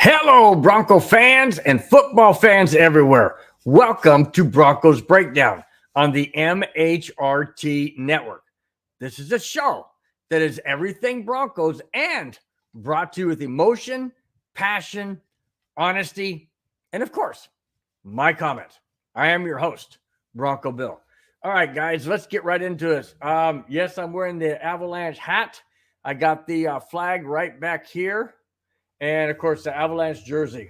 Hello, Bronco fans and football fans everywhere. Welcome to Broncos Breakdown on the MHRT network. This is a show that is everything Broncos and brought to you with emotion, passion, honesty, and of course, my comments. I am your host, Bronco Bill. All right, guys, let's get right into this. Yes, I'm wearing the Avalanche hat. I got the flag right back here. And, of course, the Avalanche jersey.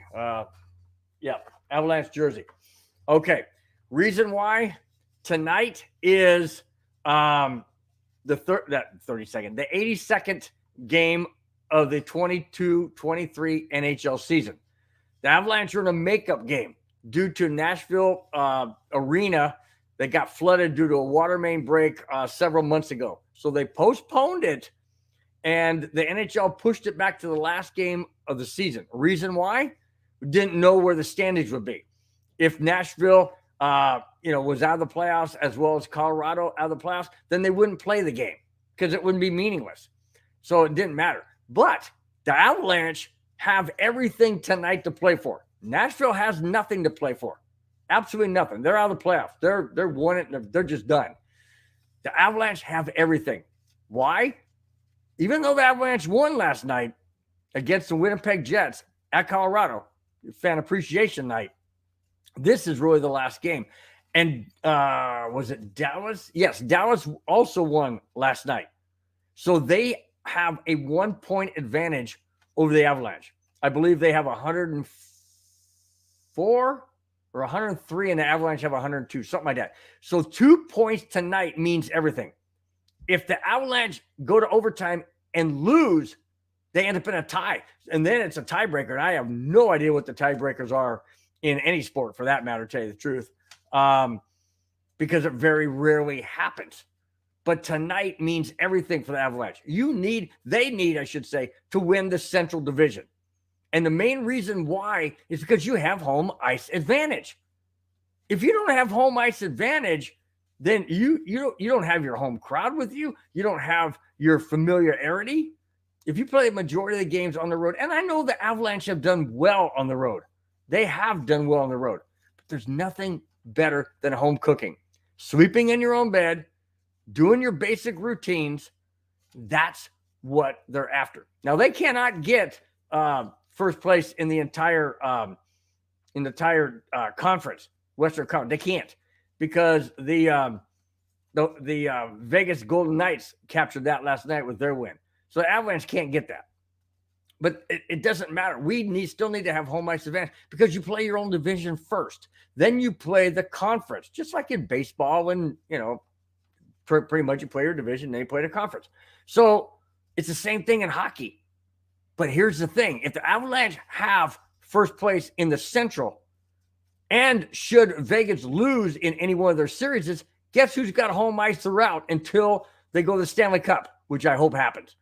Avalanche jersey. Okay. Reason why tonight is the 82nd game of the 22-23 NHL season. The Avalanche are in a makeup game due to Nashville arena that got flooded due to a water main break several months ago. So they postponed it, and the NHL pushed it back to the last game of the season. Reason why? We didn't know where the standings would be. If Nashville, was out of the playoffs as well as Colorado out of the playoffs, then they wouldn't play the game because it wouldn't be meaningless. So it didn't matter. But the Avalanche have everything tonight to play for. Nashville has nothing to play for. Absolutely nothing. They're out of the playoffs. They're won it. They're just done. The Avalanche have everything. Why? Even though the Avalanche won last night against the Winnipeg Jets at Colorado, fan appreciation night, this is really the last game. And was it Dallas? Yes, Dallas also won last night. So they have a 1-point advantage over the Avalanche. I believe they have 104 or 103, and the Avalanche have 102, something like that. So 2 points tonight means everything. If the Avalanche go to overtime and lose, they end up in a tie. And then it's a tiebreaker. And I have no idea what the tiebreakers are in any sport, for that matter, to tell you the truth, because it very rarely happens. But tonight means everything for the Avalanche. They need, I should say, to win the Central Division. And the main reason why is because you have home ice advantage. If you don't have home ice advantage, then you don't have your home crowd with you. You don't have your familiarity. If you play the majority of the games on the road, and I know the Avalanche have done well on the road. They have done well on the road. But there's nothing better than home cooking. Sleeping in your own bed, doing your basic routines, that's what they're after. Now, they cannot get first place in the entire conference, Western Conference. They can't. Because the Vegas Golden Knights captured that last night with their win. So the Avalanche can't get that. But it doesn't matter. We still need to have home ice advantage because you play your own division first. Then you play the conference, just like in baseball when, pretty much you play your division, then you play the conference. So it's the same thing in hockey. But here's the thing. If the Avalanche have first place in the Central, and should Vegas lose in any one of their series, guess who's got home ice throughout until they go to the Stanley Cup, which I hope happens.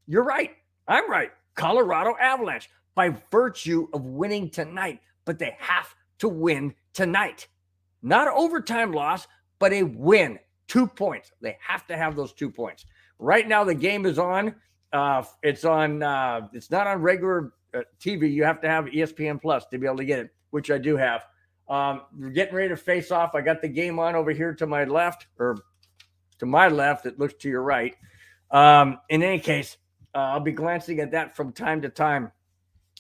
You're right. I'm right. Colorado Avalanche, by virtue of winning tonight, but they have to win tonight. Not an overtime loss, but a win. 2 points. They have to have those 2 points. Right now, the game is on. It's on. It's not on regular TV. You have to have ESPN Plus to be able to get it, which I do have. We're getting ready to face off. I got the game on over here to my left, or to my left. It looks to your right. In any case, I'll be glancing at that from time to time.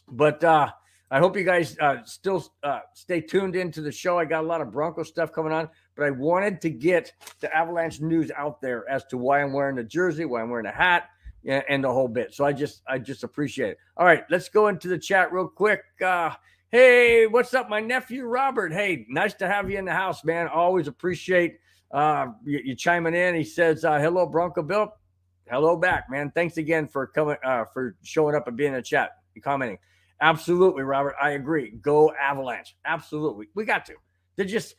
But I hope you guys still stay tuned into the show. I got a lot of Bronco stuff coming on, but I wanted to get the Avalanche news out there as to why I'm wearing the jersey, why I'm wearing a hat, and the whole bit. So I just appreciate it. All right, let's go into the chat real quick. Hey, what's up, my nephew, Robert? Hey, nice to have you in the house, man. Always appreciate you chiming in. He says, hello, Bronco Bill. Hello back, man. Thanks again for coming, for showing up and being in the chat and commenting. Absolutely, Robert. I agree. Go Avalanche. Absolutely. We got to. There's just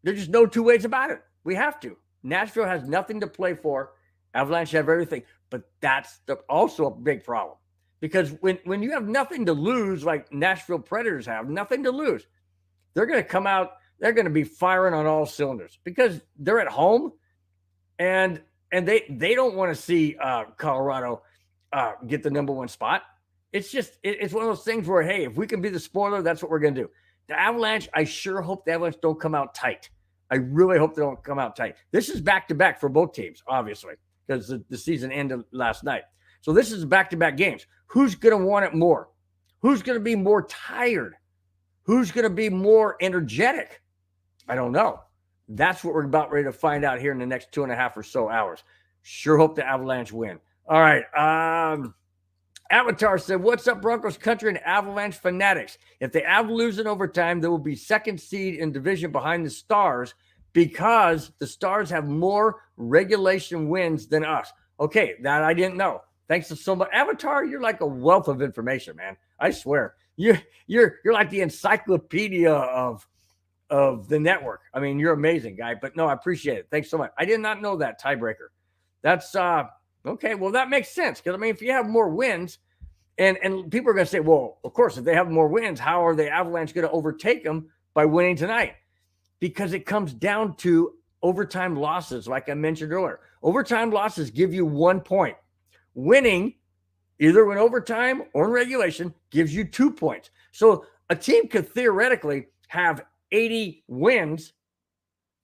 no two ways about it. We have to. Nashville has nothing to play for. Avalanche have everything. But that's also a big problem. Because when you have nothing to lose, like Nashville Predators have, nothing to lose, they're going to come out, they're going to be firing on all cylinders because they're at home, and they don't want to see Colorado get the number one spot. it's just, it's one of those things where, hey, if we can be the spoiler, that's what we're going to do. The Avalanche, I sure hope the Avalanche don't come out tight. I really hope they don't come out tight. This is back-to-back for both teams, obviously, because the season ended last night. So this is back-to-back games. Who's going to want it more? Who's going to be more tired? Who's going to be more energetic? I don't know. That's what we're about ready to find out here in the next 2.5 or so hours. Sure hope the Avalanche win. All right. Avatar said, what's up, Broncos country and Avalanche fanatics? If the Av lose in overtime, they will be second seed in division behind the Stars because the Stars have more regulation wins than us. Okay, that I didn't know. Thanks to so much. Avatar, you're like a wealth of information, man. I swear. You're like the encyclopedia of the network. I mean, you're amazing, guy. But no, I appreciate it. Thanks so much. I did not know that tiebreaker. That's okay. Well, that makes sense because I mean, if you have more wins, and people are going to say, well, of course, if they have more wins, how are the Avalanche going to overtake them by winning tonight? Because it comes down to overtime losses, like I mentioned earlier. Overtime losses give you 1 point. Winning, either in overtime or in regulation, gives you 2 points. So a team could theoretically have 80 wins,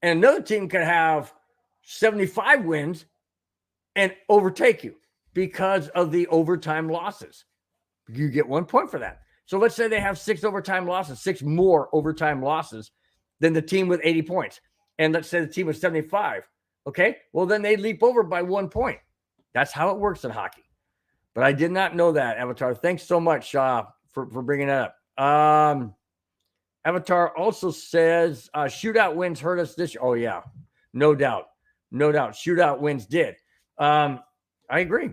and another team could have 75 wins and overtake you because of the overtime losses. You get 1 point for that. So let's say they have 6 overtime losses, 6 more overtime losses than the team with 80 points. And let's say the team with 75. Okay, well, then they leap over by 1 point. That's how it works in hockey. But I did not know that, Avatar. Thanks so much for bringing that up. Avatar also says shootout wins hurt us this year. Oh, yeah, no doubt. No doubt. Shootout wins did. I agree.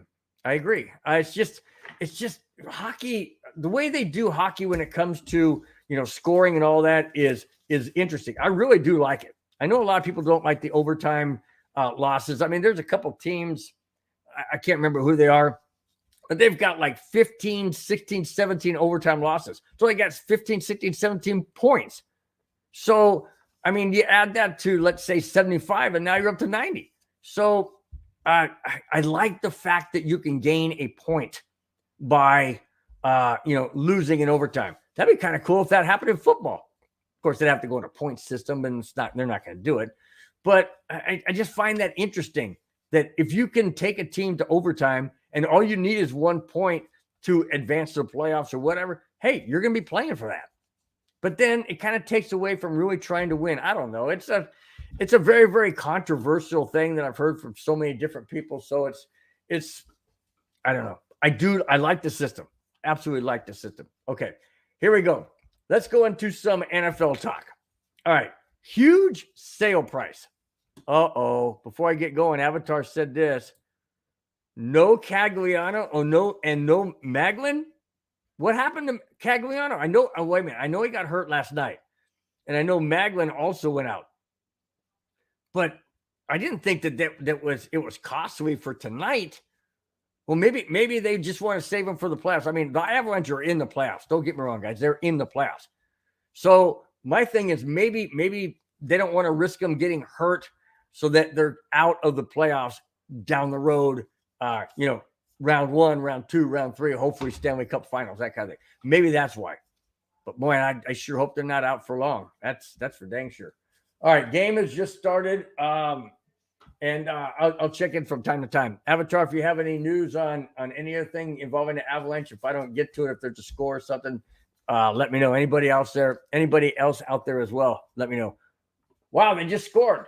It's just hockey. The way they do hockey when it comes to, scoring and all that is interesting. I really do like it. I know a lot of people don't like the overtime losses. I mean, there's a couple teams. I can't remember who they are, but they've got like 15, 16, 17 overtime losses. So they got 15, 16, 17 points. So, I mean, you add that to, let's say, 75, and now you're up to 90. So I like the fact that you can gain a point by, losing in overtime. That'd be kind of cool if that happened in football. Of course, they'd have to go in a point system, and they're not going to do it. But I just find that interesting that if you can take a team to overtime and all you need is 1 point to advance to the playoffs or whatever, hey, you're going to be playing for that. But then it kind of takes away from really trying to win. I don't know. It's a very, very controversial thing that I've heard from so many different people. So it's I don't know. I like the system. Absolutely like the system. Okay, here we go. Let's go into some NFL talk. All right. Huge sale price. Before I get going, Avatar said this. No Cagliano no Maglin. What happened to Cagliano? I know. Oh, wait a minute. I know he got hurt last night. And I know Maglin also went out. But I didn't think that it was costly for tonight. Well, maybe they just want to save him for the playoffs. I mean, the Avalanche are in the playoffs. Don't get me wrong, guys. They're in the playoffs. So my thing is maybe they don't want to risk them getting hurt so that they're out of the playoffs down the road, round 1, round 2, round 3, hopefully Stanley Cup finals, that kind of thing. Maybe that's why. But boy, I sure hope they're not out for long. That's for dang sure. All right, game has just started. And I'll check in from time to time. Avatar, if you have any news on anything involving the Avalanche, if I don't get to it, if there's a score or something, let me know. Anybody else out there as well, let me know. Wow, they just scored.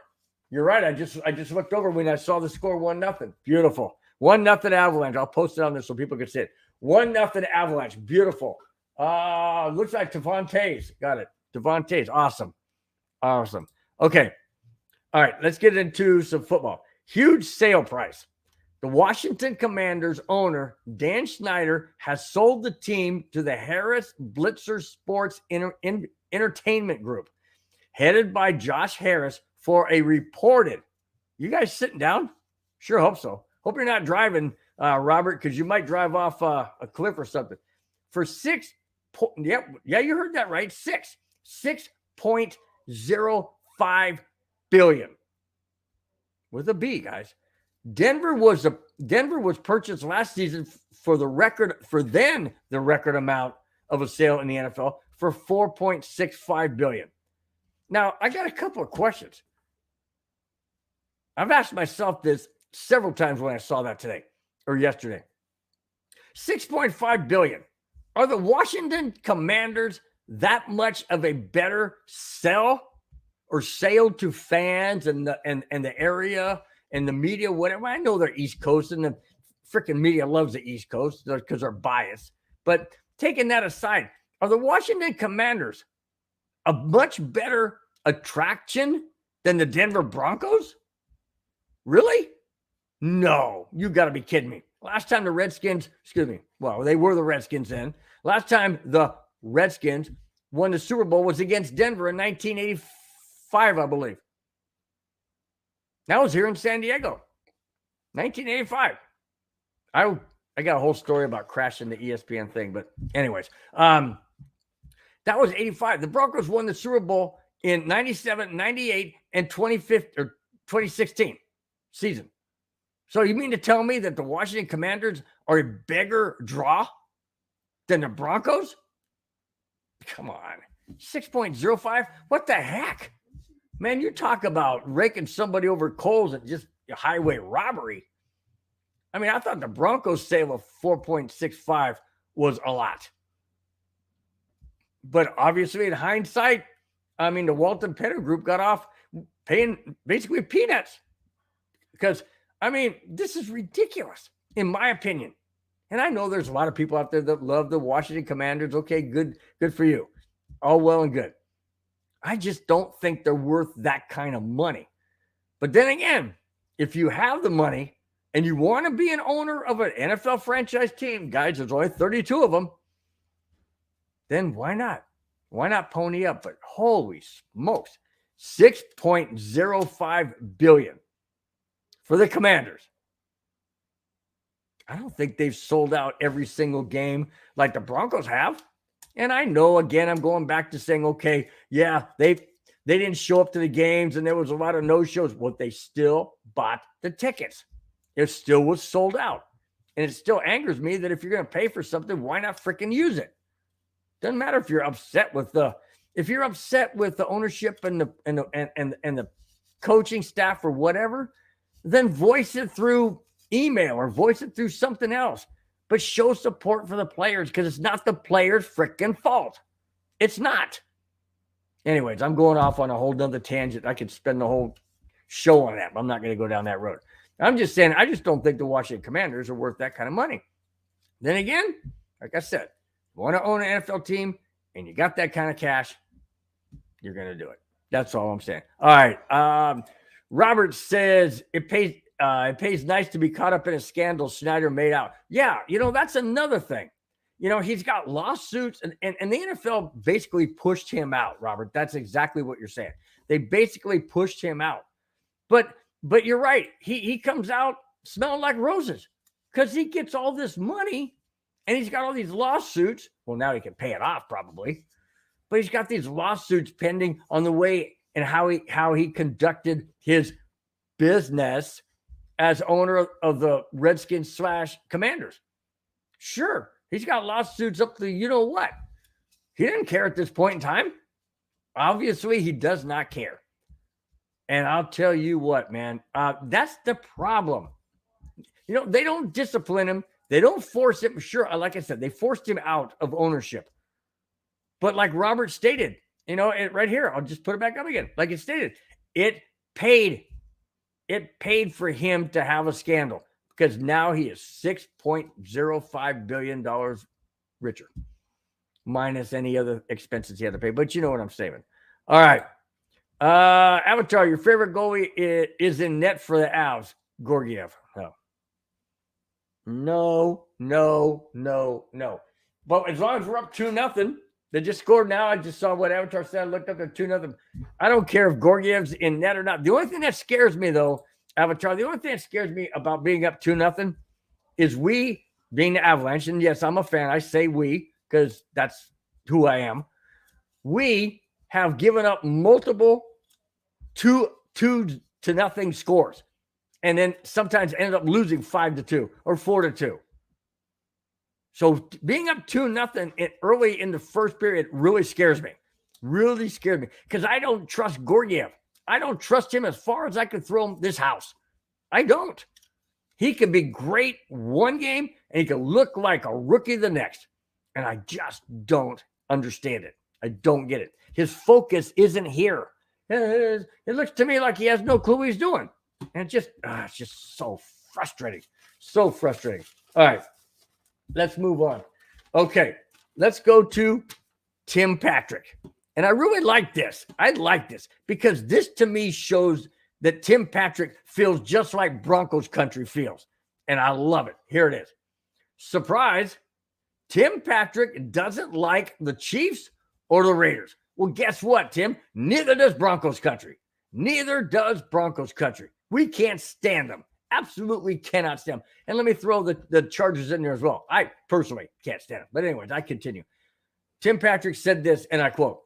You're right. I just looked over when I saw the score 1-0. Beautiful. 1-0 Avalanche. I'll post it on there so people can see it. 1-0 Avalanche. Beautiful. Looks like Devontae's. Got it. Devontae's. Awesome. Okay. All right, let's get into some football. Huge sale price. The Washington Commanders owner, Dan Snyder, has sold the team to the Harris Blitzer Sports Entertainment Group, headed by Josh Harris, for a reported. You guys sitting down? Sure hope so. Hope you're not driving, Robert, because you might drive off a cliff or something. For you heard that right. $6.05 billion with a B, guys. Denver was purchased last season for the record amount of a sale in the NFL for $4.65 billion. Now, I got a couple of questions. I've asked myself this several times when I saw that today or yesterday. $6.5 billion. Are the Washington Commanders that much of a better sell to fans and the area and the media, whatever? I know they're East Coast and the freaking media loves the East Coast because they're biased. But taking that aside, are the Washington Commanders a much better attraction than the Denver Broncos? Really? No, you got to be kidding me. Last time the Redskins, they were the Redskins then. Last time the Redskins won the Super Bowl was against Denver in 1985, I believe. That was here in San Diego, 1985. I got a whole story about crashing the ESPN thing, but anyways, that was 85. The Broncos won the Super Bowl in 97, 98, and 2016 season. So you mean to tell me that the Washington Commanders are a bigger draw than the Broncos? Come on. 6.05? What the heck? Man, you talk about raking somebody over coals and just highway robbery. I mean, I thought the Broncos sale of 4.65 was a lot. But obviously, in hindsight, I mean, the Walton Penner Group got off paying basically peanuts. Because, I mean, this is ridiculous, in my opinion. And I know there's a lot of people out there that love the Washington Commanders. Okay, good for you. All well and good. I just don't think they're worth that kind of money. But then again, if you have the money and you want to be an owner of an NFL franchise team, guys, there's only 32 of them, then why not? Why not pony up? But holy smokes, $6.05 billion for the Commanders. I don't think they've sold out every single game like the Broncos have. And I know, again, I'm going back to saying, okay, yeah, they didn't show up to the games and there was a lot of no-shows. Well, they still bought the tickets. It still was sold out. And it still angers me that if you're going to pay for something, why not freaking use it? Doesn't matter if you're upset with the ownership and the coaching staff or whatever, then voice it through email or voice it through something else. But show support for the players because it's not the players' freaking fault. It's not. Anyways, I'm going off on a whole nother tangent. I could spend the whole show on that, but I'm not going to go down that road. I'm just saying, I just don't think the Washington Commanders are worth that kind of money. Then again, like I said, you want to own an NFL team and you got that kind of cash, you're going to do it. That's all I'm saying. All right. Robert says it pays nice to be caught up in a scandal Snyder made out. Yeah, that's another thing. He's got lawsuits and the NFL basically pushed him out, Robert. That's exactly what you're saying. They basically pushed him out. But you're right. He comes out smelling like roses because he gets all this money and he's got all these lawsuits. Well, now he can pay it off probably. But he's got these lawsuits pending on the way and how he conducted his business as owner of the Redskins / Commanders. Sure, he's got lawsuits up to you-know-what. He didn't care at this point in time. Obviously, he does not care. And I'll tell you what, man, that's the problem. They don't discipline him. They don't force him. Sure, like I said, they forced him out of ownership. But like Robert stated, right here, I'll just put it back up again. Like it stated, it paid for him to have a scandal because now he is $6.05 billion richer, minus any other expenses he had to pay. But you know what I'm saying. All right. Avatar, your favorite goalie is in net for the Avs. Gorgiev. No. But as long as we're up 2-0, they just scored now. I just saw what Avatar said. I looked up at 2-0. I don't care if Gorgiev's in net or not. The only thing that scares me, though, Avatar, the only thing that scares me about being up 2-0 is we being the Avalanche. And yes, I'm a fan. I say we because that's who I am. We have given up multiple 2-0 scores. and then sometimes ended up losing 5-2 or 4-2. So being up 2-0 early in the first period really scares me. Really scared me because I don't trust Gorgiev. I don't trust him as far as I could throw him this house. I don't. He could be great one game and he could look like a rookie the next. And I just don't understand it. I don't get it. His focus isn't here. It looks to me like he has no clue what he's doing. And it's just so frustrating. So frustrating. All right. Let's move on. Okay. Let's go to Tim Patrick. And I really like this. I like this because this to me shows that Tim Patrick feels just like Broncos country feels. And I love it. Here it is. Surprise. Tim Patrick doesn't like the Chiefs or the Raiders. Well, guess what, Tim? Neither does Broncos country. Neither does Broncos country. We can't stand them. Absolutely cannot stand them. And let me throw the Chargers in there as well. I personally can't stand them. But anyways, I continue. Tim Patrick said this, and I quote,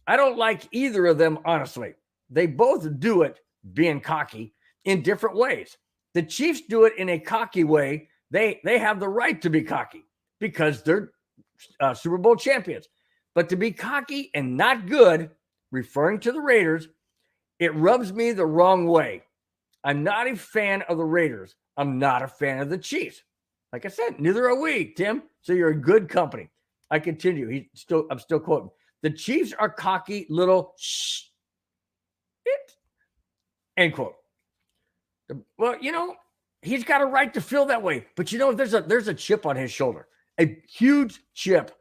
I don't like either of them, honestly. They both do it, being cocky, in different ways. The Chiefs do it in a cocky way. They have the right to be cocky because they're Super Bowl champions. But to be cocky and not good, referring to the Raiders, it rubs me the wrong way. I'm not a fan of the Raiders. I'm not a fan of the Chiefs. Like I said, neither are we, Tim. So you're in good company. I continue. I'm still quoting. The Chiefs are cocky little shh. End quote. Well, he's got a right to feel that way. But there's a chip on his shoulder. A huge chip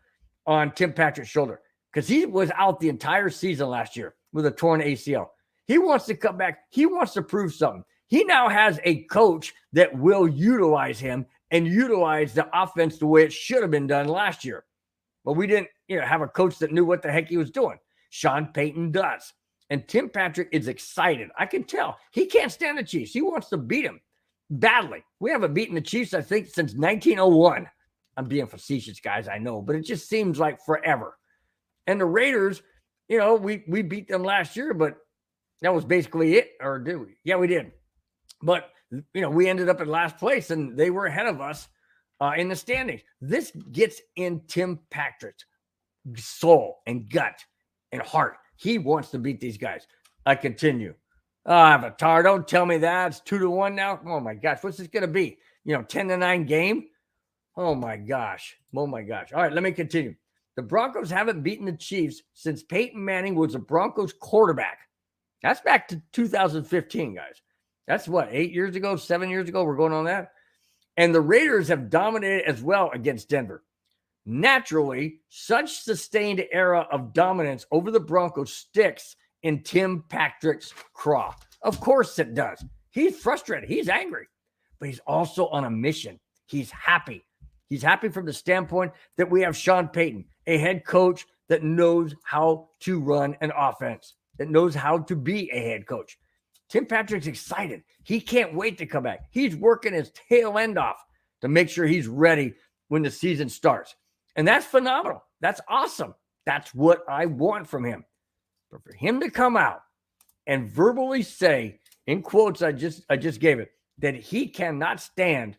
on Tim Patrick's shoulder. Because he was out the entire season last year with a torn ACL. He wants to come back. He wants to prove something. He now has a coach that will utilize him and utilize the offense the way it should have been done last year. But we didn't, have a coach that knew what the heck he was doing. Sean Payton does. And Tim Patrick is excited. I can tell. He can't stand the Chiefs. He wants to beat them badly. We haven't beaten the Chiefs, I think, since 1901. I'm being facetious, guys, I know. But it just seems like forever. And the Raiders, we beat them last year, but that was basically it. Or did we? Yeah, we did. But, we ended up in last place, and they were ahead of us in the standings. This gets in Tim Patrick's soul and gut and heart. He wants to beat these guys. I continue. Avatar, don't tell me that. It's 2-1 now. Oh, my gosh. What's this going to be? 10-9 game? Oh, my gosh. Oh, my gosh. All right, let me continue. The Broncos haven't beaten the Chiefs since Peyton Manning was a Broncos quarterback. That's back to 2015, guys. That's what, 8 years ago, 7 years ago? We're going on that. And the Raiders have dominated as well against Denver. Naturally, such sustained era of dominance over the Broncos sticks in Tim Patrick's craw. Of course it does. He's frustrated. He's angry. But he's also on a mission. He's happy. He's happy from the standpoint that we have Sean Payton, a head coach that knows how to run an offense, that knows how to be a head coach. Tim Patrick's excited. He can't wait to come back. He's working his tail end off to make sure he's ready when the season starts. And that's phenomenal. That's awesome. That's what I want from him. But for him to come out and verbally say, in quotes I just gave it, that he cannot stand,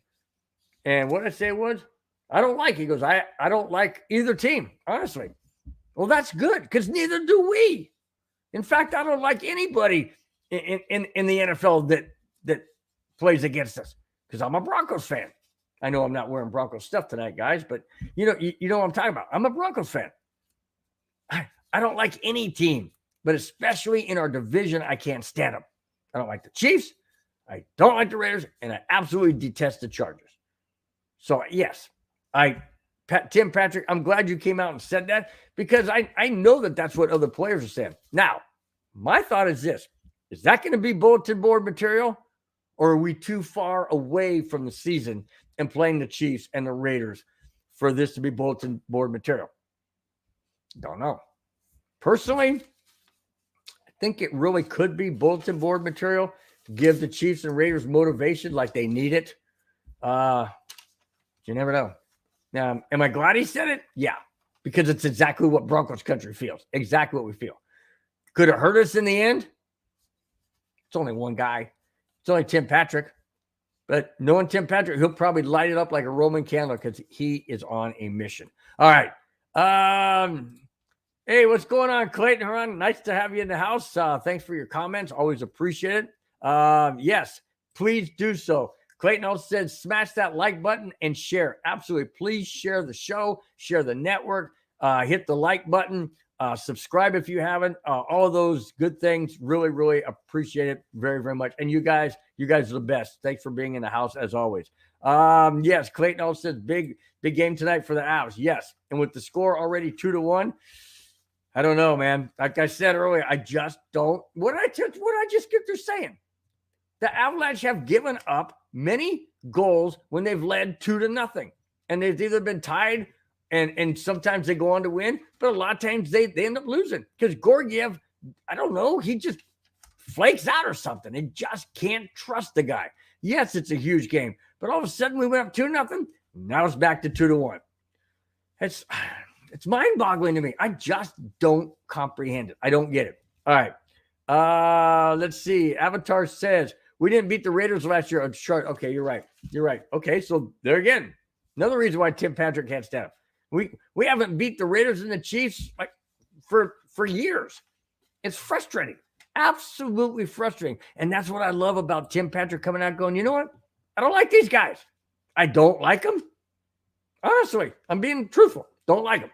and what I say was, I don't like, he goes, I don't like either team, honestly. Well, that's good, because neither do we. In fact, I don't like anybody in the NFL that plays against us, because I'm a Broncos fan. I know I'm not wearing Broncos stuff tonight, guys, but you know what I'm talking about. I'm a Broncos fan. I don't like any team, but especially in our division, I can't stand them. I don't like the Chiefs. I don't like the Raiders, and I absolutely detest the Chargers. So, yes, Tim Patrick, I'm glad you came out and said that, because I know that that's what other players are saying. Now, my thought is this. Is that going to be bulletin board material, or are we too far away from the season and playing the Chiefs and the Raiders for this to be bulletin board material? Don't know. Personally, I think it really could be bulletin board material to give the Chiefs and Raiders motivation like they need it. You never know. Now, am I glad he said it? Yeah, because it's exactly what Broncos country feels. Exactly what we feel. Could it hurt us in the end? It's only one guy. It's only Tim Patrick. But knowing Tim Patrick, he'll probably light it up like a Roman candle because he is on a mission. All right. Hey, what's going on, Clayton Huron? Nice to have you in the house. Thanks for your comments. Always appreciate it. Yes, please do so. Clayton also said, smash that like button and share. Absolutely. Please share the show, share the network, hit the like button, subscribe if you haven't. All of those good things. Really, really appreciate it very, very much. And you guys are the best. Thanks for being in the house as always. Yes, Clayton also says, big game tonight for the Avs. Yes. And with the score already 2-1, I don't know, man. Like I said earlier, I just don't. What I just get through saying? The Avalanche have given up many goals when they've led 2-0. And they've either been tied and sometimes they go on to win, but a lot of times they end up losing because Georgiev, I don't know, he just flakes out or something. They just can't trust the guy. Yes, it's a huge game, but all of a sudden we went up 2-0. Now it's back to 2-1. It's mind-boggling to me. I just don't comprehend it. I don't get it. All right. Let's see. Avatar says, we didn't beat the Raiders last year. Okay, you're right. Okay, so there again. Another reason why Tim Patrick can't stand up. We haven't beat the Raiders and the Chiefs like for years. It's frustrating. Absolutely frustrating. And that's what I love about Tim Patrick coming out going, you know what? I don't like these guys. I don't like them. Honestly, I'm being truthful. Don't like them.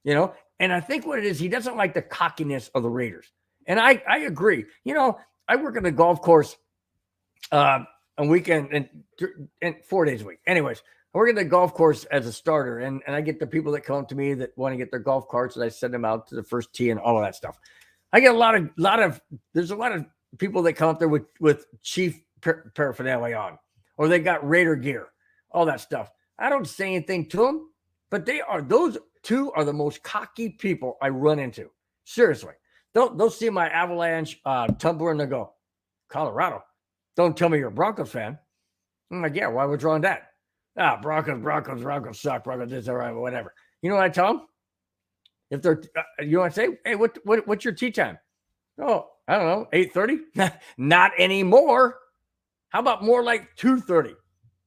You know, and I think what it is, he doesn't like the cockiness of the Raiders. And I agree. You know, I work on the golf course on weekend and 4 days a week. Anyways, I work at the golf course as a starter, and I get the people that come up to me that want to get their golf carts, and I send them out to the first tee and all of that stuff. I get there's a lot of people that come up there with Chief paraphernalia on, or they got Raider gear, all that stuff. I don't say anything to them, but those two are the most cocky people I run into. Seriously. They'll see my Avalanche tumbler and they'll go, Colorado. Don't tell me you're a Broncos fan. I'm like, yeah, why we're drawing that? Broncos suck. Broncos this, all right, whatever. You know what I tell them? If they're, you know what I say? Hey, what's your tea time? Oh, I don't know, 8:30? Not anymore. How about more like 2:30?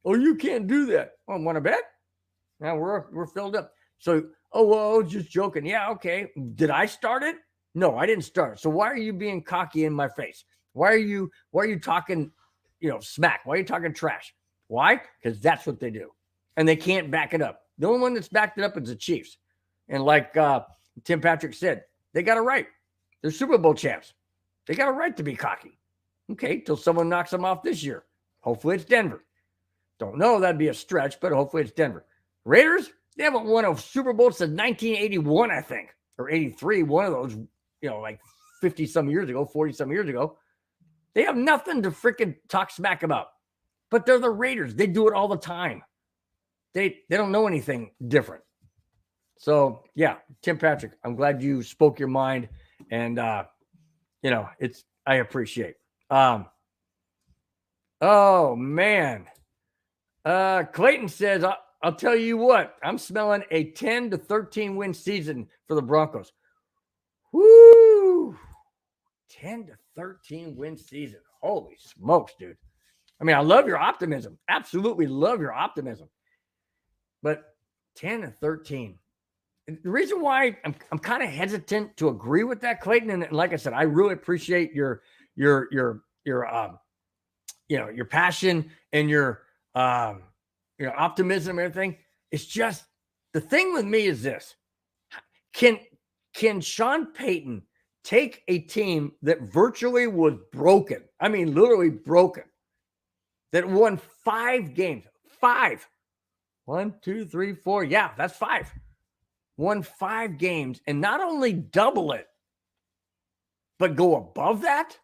Oh, you can't do that. Oh, want to bet? Now we're filled up. So, well, just joking. Yeah, okay. Did I start it? No, I didn't start. So why are you being cocky in my face? Why are you talking, smack? Why are you talking trash? Why? Because that's what they do. And they can't back it up. The only one that's backed it up is the Chiefs. And like Tim Patrick said, they got a right. They're Super Bowl champs. They got a right to be cocky. Okay, till someone knocks them off this year. Hopefully it's Denver. Don't know, that'd be a stretch, but hopefully it's Denver. Raiders, they haven't won a Super Bowl since 1981, I think, or 83. One of those, like 50-some years ago, 40-some years ago. They have nothing to freaking talk smack about. But they're the Raiders. They do it all the time. They don't know anything different. So, yeah, Tim Patrick, I'm glad you spoke your mind. And, I appreciate. Oh, man. Clayton says, I'll tell you what, I'm smelling a 10-13 win season for the Broncos. Woo! 10-13 win season. Holy smokes, dude. I mean, I love your optimism. Absolutely love your optimism. But 10-13. The reason why I'm kind of hesitant to agree with that, Clayton, and like I said, I really appreciate your passion and your optimism and everything. It's just the thing with me is this: can Sean Payton take a team that virtually was broken? I mean, literally broken, that won 5 games. 5. 1, 2, 3, 4. Yeah, that's 5. Won 5 games and not only double it, but go above that?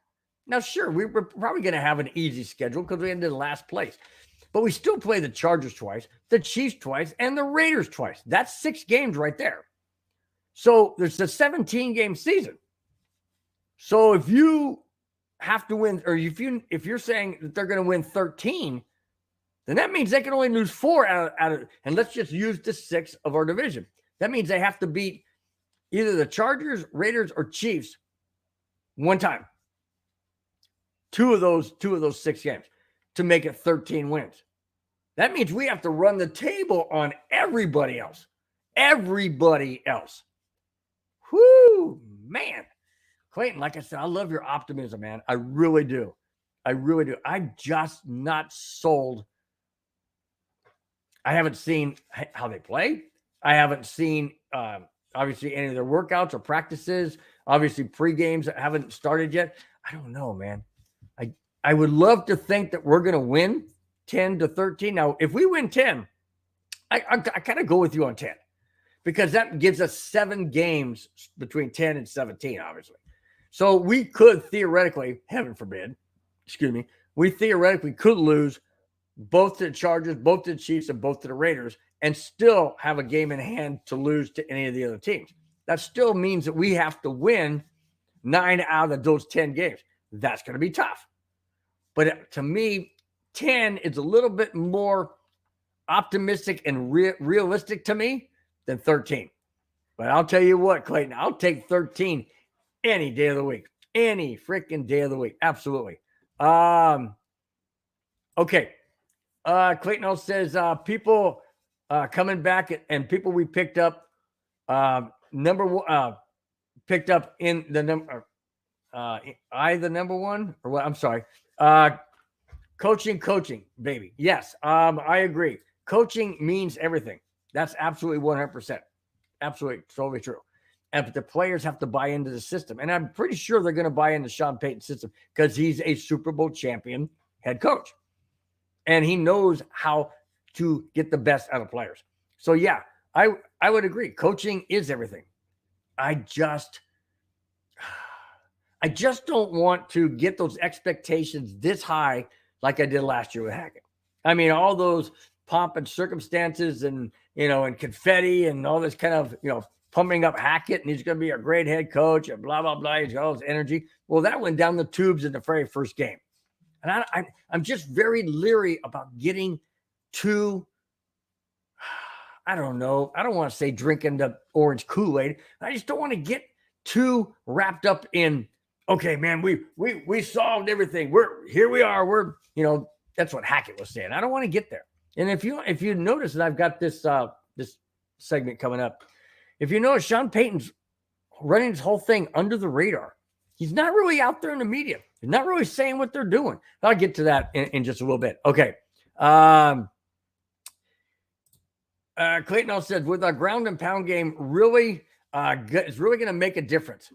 Now, sure, we're probably going to have an easy schedule because we ended in last place. But we still play the Chargers twice, the Chiefs twice, and the Raiders twice. That's 6 games right there. So there's a 17-game season. So if you have to win, or if you're saying that they're going to win 13, then that means they can only lose 4 out of, and let's just use the 6 of our division. That means they have to beat either the Chargers, Raiders, or Chiefs one time. Two of those 6 games to make it 13 wins. That means we have to run the table on everybody else. Everybody else. Whoo, man. Clayton, like I said, I love your optimism, man. I really do. I really do. I'm just not sold. I haven't seen how they play. I haven't seen, obviously, any of their workouts or practices. Obviously, pre-games that haven't started yet. I don't know, man. I would love to think that we're going to win 10-13. Now, if we win 10, I kind of go with you on 10 because that gives us 7 games between 10 and 17, obviously. So we could theoretically, heaven forbid, we theoretically could lose both to the Chargers, both to the Chiefs, and both to the Raiders and still have a game in hand to lose to any of the other teams. That still means that we have to win 9 out of those 10 games. That's going to be tough. But to me, 10 is a little bit more optimistic and realistic to me than 13. But I'll tell you what, Clayton, I'll take 13 any day of the week. Any freaking day of the week. Absolutely. Okay. Clayton also says people coming back and people we picked up picked up in the number the number one or what? I'm sorry. Coaching, baby. Yes, I agree. Coaching means everything. That's absolutely 100%. Absolutely, totally true. But the players have to buy into the system. And I'm pretty sure they're going to buy into Sean Payton's system because he's a Super Bowl champion head coach. And he knows how to get the best out of players. So, yeah, I would agree. Coaching is everything. I just don't want to get those expectations this high like I did last year with Hackett. I mean, all those pomp and circumstances and, and confetti and all this kind of, pumping up Hackett and he's going to be a great head coach and blah, blah, blah. He's got all this energy. Well, that went down the tubes in the very first game. And I'm just very leery about getting too, I don't know. I don't want to say drinking the orange Kool-Aid. I just don't want to get too wrapped up in, okay, man, we solved everything. Here we are. That's what Hackett was saying. I don't want to get there. And if you notice that I've got this segment coming up, if you notice, Sean Payton's running his whole thing under the radar. He's not really out there in the media. He's not really saying what they're doing. I'll get to that in just a little bit. Okay. Clayton also says, with our ground and pound game really it's really going to make a difference.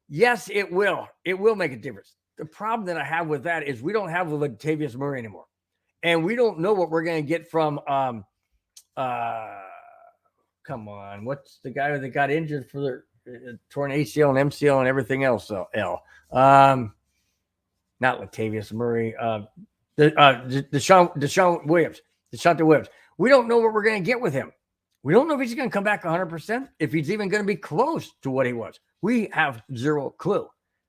Yes, it will. It will make a difference. The problem that I have with that is we don't have Latavius Murray anymore. And we don't know what we're going to get from come on, what's the guy that got injured for the torn ACL and MCL and everything else? So not Latavius Murray. Deshaunte Williams. We don't know what we're going to get with him. We don't know if he's going to come back 100%, if he's even going to be close to what he was. We have zero clue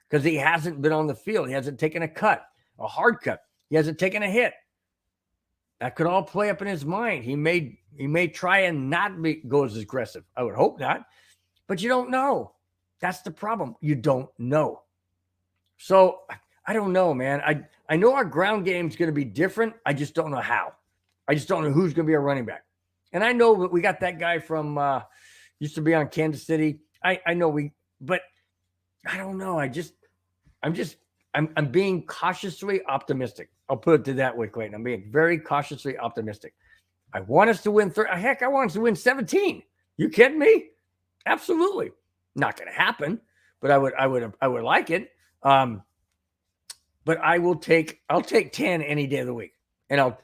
because he hasn't been on the field. He hasn't taken a cut, a hard cut. He hasn't taken a hit. That could all play up in his mind. He may try and not go as aggressive. I would hope not, but you don't know. That's the problem. You don't know. So I don't know, man. I know our ground game is going to be different. I just don't know how. I just don't know who's going to be our running back. And I know that we got that guy from used to be on Kansas City. I know but I don't know. I'm being cautiously optimistic. I'll put it to that way, Clayton. I'm being very cautiously optimistic. I want us to win. Heck, I want us to win 17. You kidding me? Absolutely. Not going to happen, but I would like it. But I'll take 10 any day of the week. And I'll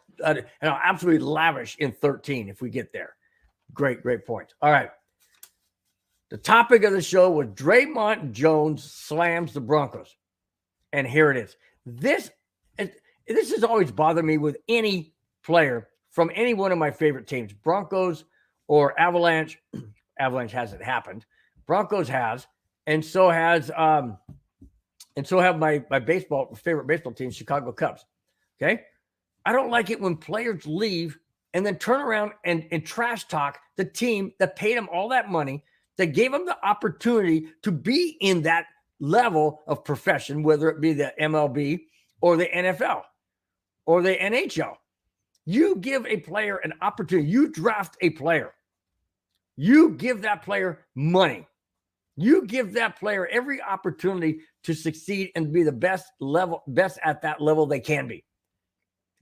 absolutely lavish in 13 if we get there. Great point. All right. The topic of the show was Dre'Mont Jones slams the Broncos. And here it is. This has always bothered me with any player from any one of my favorite teams, Broncos or Avalanche. Avalanche hasn't happened. Broncos has, and so have my favorite baseball team, Chicago Cubs. Okay. I don't like it when players leave and then turn around and trash talk the team that paid them all that money, that gave them the opportunity to be in that level of profession, whether it be the MLB or the NFL or the NHL. You give a player an opportunity. You draft a player. You give that player money. You give that player every opportunity to succeed and be the best at that level they can be.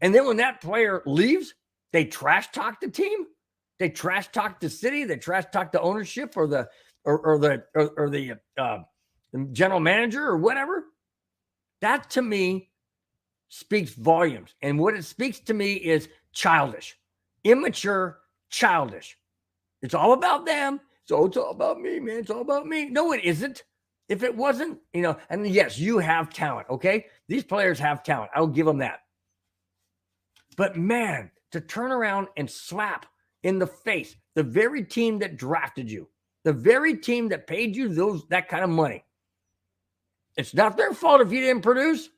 And then when that player leaves, they trash talk the team. They trash talk the city. They trash talk the ownership or the general manager or whatever. That to me speaks volumes. And what it speaks to me is childish, immature, childish. It's all about them. So it's all about me, man. It's all about me. No, it isn't. If it wasn't, and yes, you have talent, okay? These players have talent. I'll give them that. But man, to turn around and slap in the face the very team that drafted you, the very team that paid you that kind of money. It's not their fault if you didn't produce.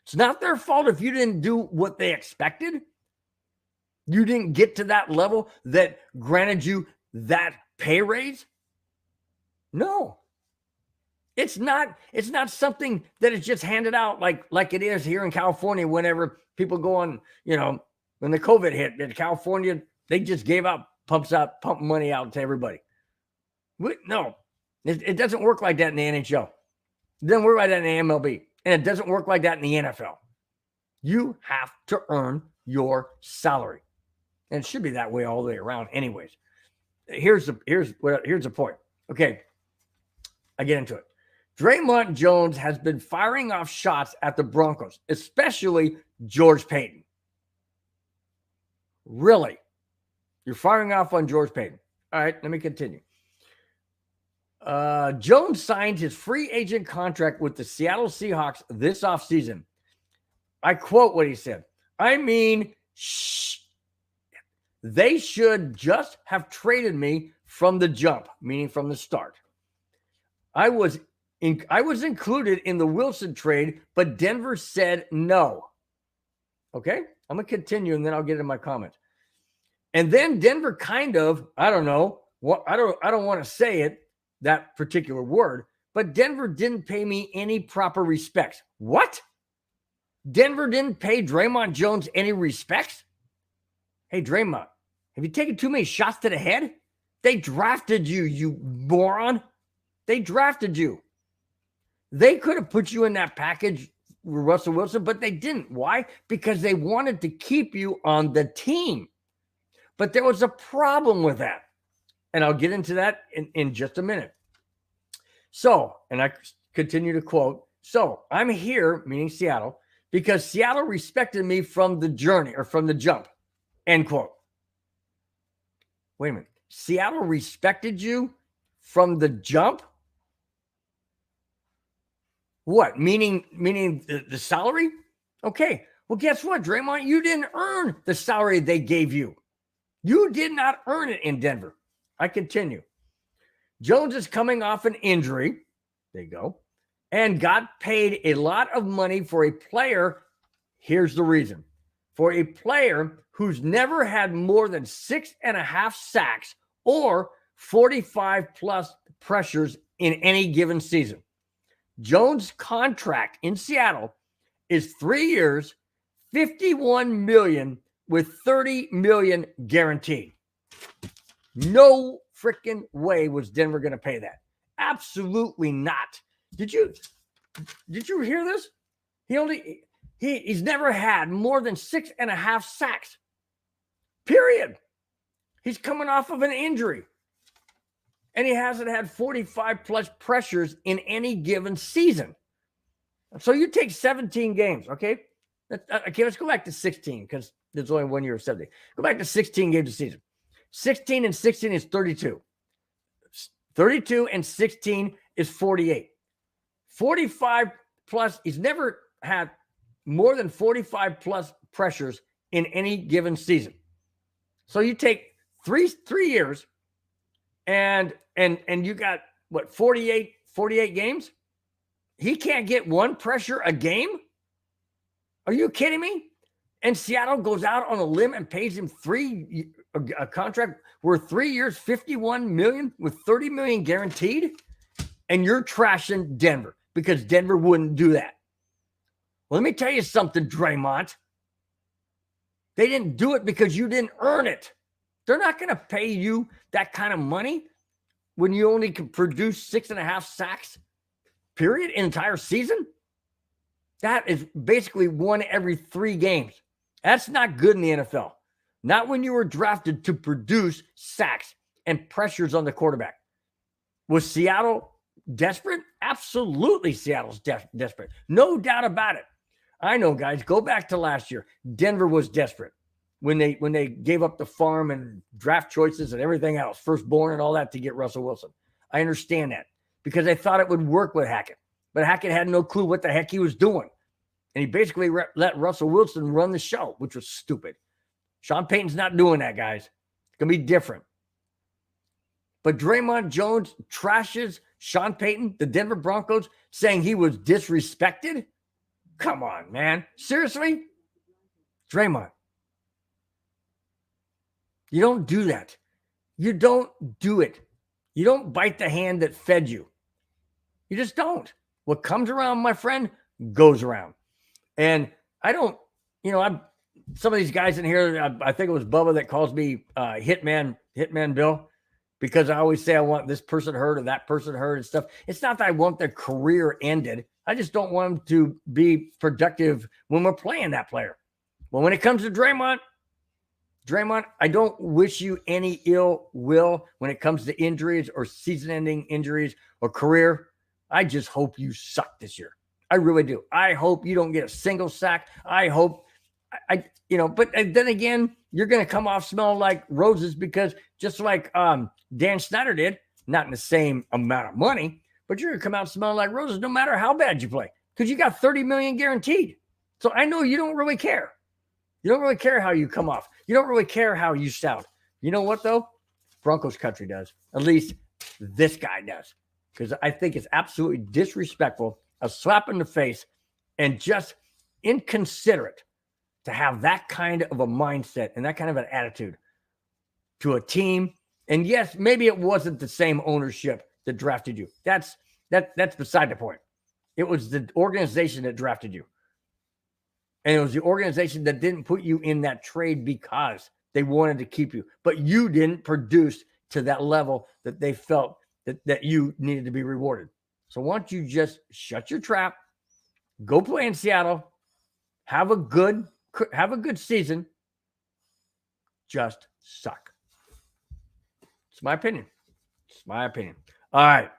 It's not their fault if you didn't do what they expected. You didn't get to that level that granted you that pay raise. No. It's not something that is just handed out like it is here in California whenever people go on, when the COVID hit in California, they just gave out pump money out to everybody. No, it doesn't work like that in the NHL. It doesn't work like that in the MLB. And it doesn't work like that in the NFL. You have to earn your salary. And it should be that way all the way around anyways. Here's the point. Okay, I get into it. Dre'Mont Jones has been firing off shots at the Broncos, especially George Paton. Really? You're firing off on George Paton. All right, let me continue. Jones signed his free agent contract with the Seattle Seahawks this offseason. I quote what he said. I mean, they should just have traded me from the jump, meaning from the start. I was included in the Wilson trade, but Denver said no. Okay, I'm going to continue and then I'll get into my comments. And then Denver kind of, I don't know, I don't want to say it, that particular word, but Denver didn't pay me any proper respects. What? Denver didn't pay Dre'Mont Jones any respects? Hey, Dre'Mont, have you taken too many shots to the head? They drafted you, you moron. They drafted you. They could have put you in that package with Russell Wilson, but they didn't. Why? Because they wanted to keep you on the team. But there was a problem with that. And I'll get into that in just a minute. So, and I continue to quote, so I'm here, meaning Seattle, because Seattle respected me from the journey or from the jump, end quote. Wait a minute. Seattle respected you from the jump? What? Meaning the salary? Okay. Well, guess what, Dre'Mont? You didn't earn the salary they gave you. You did not earn it in Denver. I continue. Jones is coming off an injury. There you go. And got paid a lot of money for a player. Here's the reason. For a player who's never had more than 6.5 sacks or 45 plus pressures in any given season. Jones' contract in Seattle is 3 years, $51 million with $30 million guaranteed. No freaking way was Denver going to pay that. Absolutely not. Did you hear this? He's never had more than 6.5 sacks. Period. He's coming off of an injury. And he hasn't had 45 plus pressures in any given season. So you take 17 games, okay? Okay, let's go back to 16 because there's only 1 year of 17. Go back to 16 games a season. 16 and 16 is 32. 32 and 16 is 48. 45 plus, he's never had more than 45 plus pressures in any given season. So you take three years and you got what, 48 games? He can't get one pressure a game? Are you kidding me? And Seattle goes out on a limb and pays him a contract worth 3 years, $51 million with $30 million guaranteed. And you're trashing Denver because Denver wouldn't do that. Well, let me tell you something, Dre'Mont. They didn't do it because you didn't earn it. They're not going to pay you that kind of money when you only can produce 6.5 sacks, period, an entire season. That is basically 1 every 3 games. That's not good in the NFL. Not when you were drafted to produce sacks and pressures on the quarterback. Was Seattle desperate? Absolutely, Seattle's desperate. No doubt about it. I know, guys. Go back to last year. Denver was desperate when they gave up the farm and draft choices and everything else, firstborn and all that to get Russell Wilson. I understand that because they thought it would work with Hackett. But Hackett had no clue what the heck he was doing. And he basically let Russell Wilson run the show, which was stupid. Sean Payton's not doing that, guys. It's going to be different. But Dre'Mont Jones trashes Sean Payton, the Denver Broncos, saying he was disrespected? Come on, man. Seriously? Dre'Mont. You don't do that. You don't do it. You don't bite the hand that fed you. You just don't. What comes around, my friend, goes around. And I don't, I'm some of these guys in here, I think it was Bubba that calls me Hitman Bill, because I always say I want this person hurt or that person hurt and stuff. It's not that I want their career ended. I just don't want them to be productive when we're playing that player. Well, when it comes to Dre'Mont, I don't wish you any ill will when it comes to injuries or season-ending injuries or career. I just hope you suck this year. I really do. I hope you don't get a single sack. I hope, but then again, you're going to come off smelling like roses because just like Dan Snyder did, not in the same amount of money, but you're going to come out smelling like roses no matter how bad you play because you got $30 million guaranteed. So I know you don't really care. You don't really care how you come off. You don't really care how you sound. You know what, though? Broncos country does. At least this guy does. Because I think it's absolutely disrespectful, a slap in the face, and just inconsiderate to have that kind of a mindset and that kind of an attitude to a team. And yes, maybe it wasn't the same ownership that drafted you. That's beside the point. It was the organization that drafted you. And it was the organization that didn't put you in that trade because they wanted to keep you. But you didn't produce to that level that they felt that you needed to be rewarded. So why don't you just shut your trap, go play in Seattle, have a good season, just suck. It's my opinion. All right.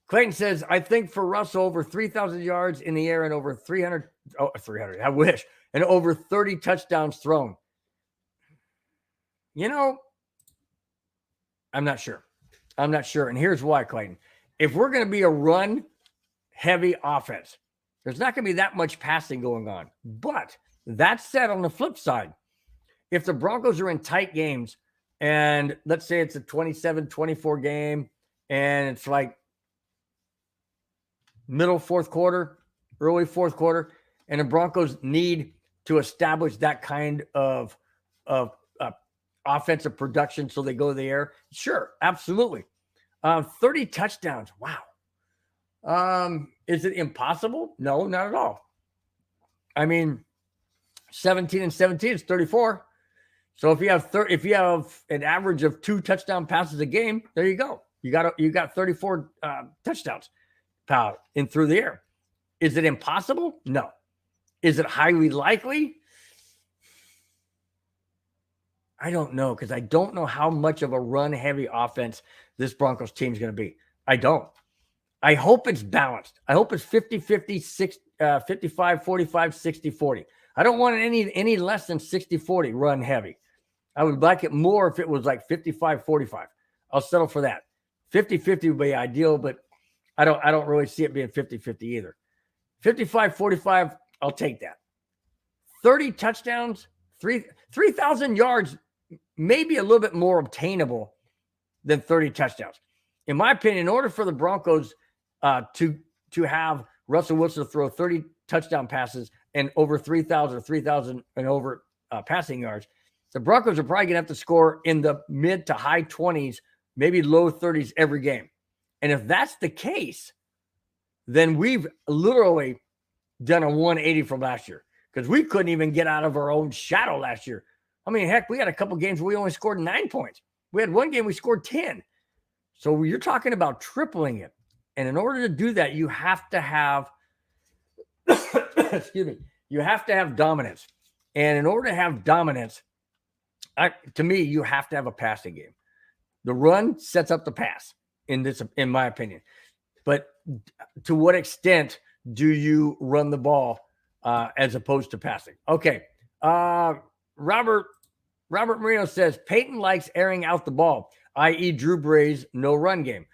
Clayton says, I think for Russell, over 3,000 yards in the air and over 300, I wish, and over 30 touchdowns thrown. I'm not sure. And here's why, Clayton. If we're going to be a run-heavy offense, there's not going to be that much passing going on. But that said, on the flip side, if the Broncos are in tight games, and let's say it's a 27-24 game, and it's like middle fourth quarter, early fourth quarter, and the Broncos need to establish that kind of offensive production so they go to the air. Sure, absolutely. 30 touchdowns. Wow. Is it impossible? No, not at all. I mean, 17 and 17 is 34. So if you have an average of 2 touchdown passes a game, there you go. You got 34 touchdowns in through the air. Is it impossible? No. Is it highly likely? I don't know, because I don't know how much of a run-heavy offense this Broncos team is going to be. I don't. I hope it's balanced. I hope it's 50-50, 55-45, 60-40. I don't want any less than 60-40 run-heavy. I would like it more if it was like 55-45. I'll settle for that. 50-50 would be ideal, but I don't really see it being 50-50 either. 55-45, I'll take that. 30 touchdowns, 3,000 yards, maybe a little bit more obtainable than 30 touchdowns. In my opinion, in order for the Broncos to have Russell Wilson throw 30 touchdown passes and over 3,000 or 3,000 and over passing yards, the Broncos are probably going to have to score in the mid to high 20s, maybe low 30s every game. And if that's the case, then we've literally done a 180 from last year. because we couldn't even get out of our own shadow last year. I mean, heck, we had a couple games where we only scored 9 points. We had one game we scored 10. So you're talking about tripling it. And in order to do that, you have to have, excuse me, you have to have dominance. And in order to have dominance, to me, you have to have a passing game. The run sets up the pass in my opinion. But to what extent do you run the ball as opposed to passing? Okay. Robert Marino says Peyton likes airing out the ball, i.e. Drew Brees' no run game.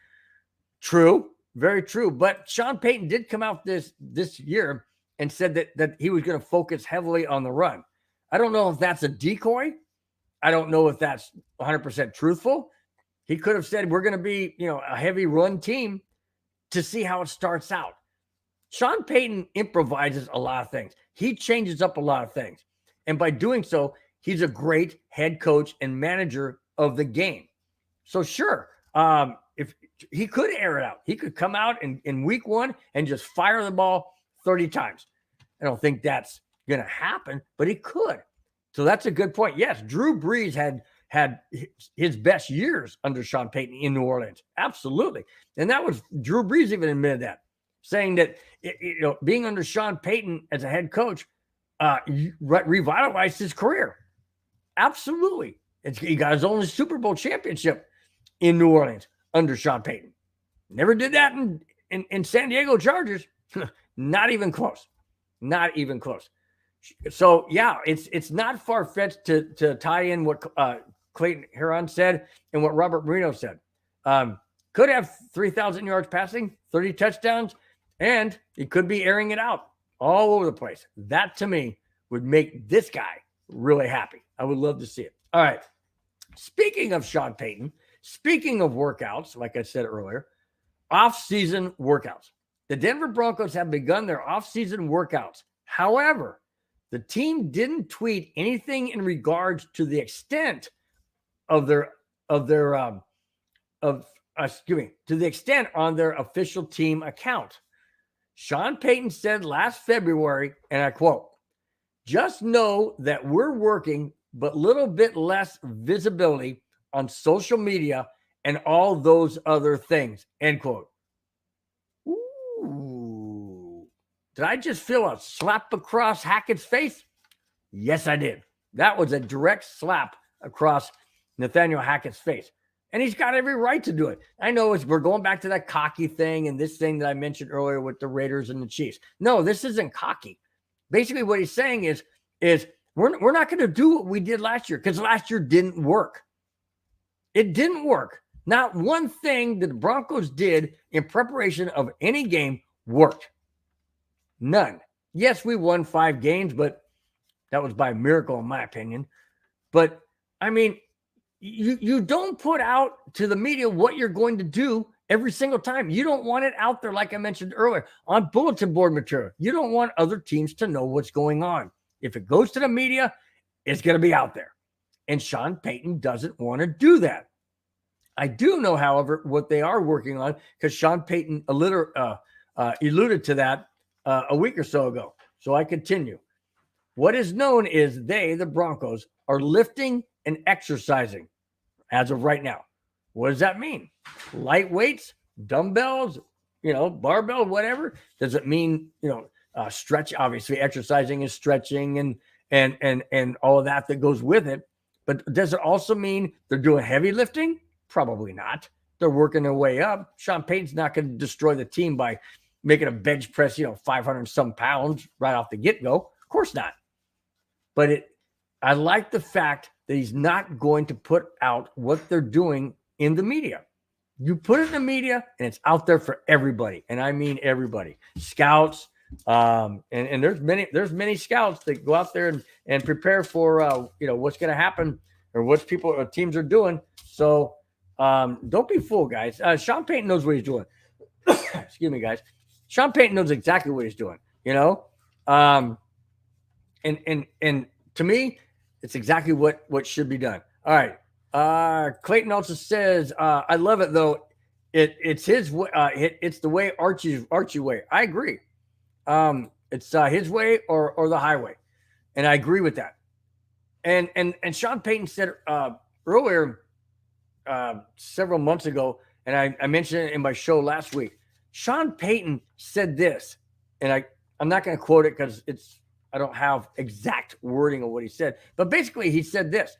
True. Very true. But Sean Payton did come out this year and said that he was going to focus heavily on the run. I don't know if that's a decoy. I don't know if that's 100% truthful. He could have said, we're going to be, a heavy run team to see how it starts out. Sean Payton improvises a lot of things. He changes up a lot of things. And by doing so, he's a great head coach and manager of the game. So sure, if he could air it out, he could come out in week 1 and just fire the ball 30 times. I don't think that's going to happen, but he could. So that's a good point. Yes, Drew Brees had his best years under Sean Payton in New Orleans. Absolutely. And that was Drew Brees even admitted that, saying that, being under Sean Payton as a head coach revitalized his career. Absolutely. He got his only Super Bowl championship in New Orleans under Sean Payton. Never did that in San Diego Chargers. Not even close. Not even close. So, yeah, it's not far-fetched to tie in what Clayton Heron said and what Robert Marino said. Could have 3,000 yards passing, 30 touchdowns, and he could be airing it out all over the place. That, to me, would make this guy really happy. I would love to see it. All right. Speaking of Sean Payton, speaking of workouts, like I said earlier, off-season workouts. The Denver Broncos have begun their off-season workouts. However, the team didn't tweet anything in regards to the extent to the extent on their official team account. Sean Payton said last February, and I quote, "Just know that we're working, but little bit less visibility on social media and all those other things," end quote. Ooh. Did I just feel a slap across Hackett's face? Yes, I did. That was a direct slap across Nathaniel Hackett's face. And he's got every right to do it. I know we're going back to that cocky thing and this thing that I mentioned earlier with the Raiders and the Chiefs. No, this isn't cocky. Basically, what he's saying is we're not going to do what we did last year because last year didn't work. It didn't work. Not one thing that the Broncos did in preparation of any game worked. None. Yes, we won 5 games, but that was by miracle, in my opinion. But, I mean, you don't put out to the media what you're going to do every single time. You don't want it out there, like I mentioned earlier, on bulletin board material. You don't want other teams to know what's going on. If it goes to the media, it's going to be out there. And Sean Payton doesn't want to do that. I do know, however, what they are working on, because Sean Payton alluded to that a week or so ago. So I continue. What is known is the Broncos, are lifting and exercising as of right now. What does that mean? Light weights, dumbbells, barbell, whatever. Does it mean, stretch? Obviously, exercising is stretching and all of that goes with it. But does it also mean they're doing heavy lifting? Probably not. They're working their way up. Sean Payton's not going to destroy the team by making a bench press, 500 some pounds right off the get-go. Of course not. But I like the fact that he's not going to put out what they're doing in the media. You put it in the media and it's out there for everybody. And I mean everybody. Scouts, and there's many scouts that go out there and prepare for what's going to happen or what teams are doing. So don't be fooled, guys. Sean Payton knows what he's doing. Excuse me, guys. Sean Payton knows exactly what he's doing, And to me, it's exactly what should be done. All right. Clayton also says, I love it though. It's his way. It's the way Archie way. I agree. It's his way or the highway. And I agree with that. And Sean Payton said earlier, several months ago, and I mentioned it in my show last week. Sean Payton said this, and I'm not going to quote it because I don't have exact wording of what he said, but basically he said this.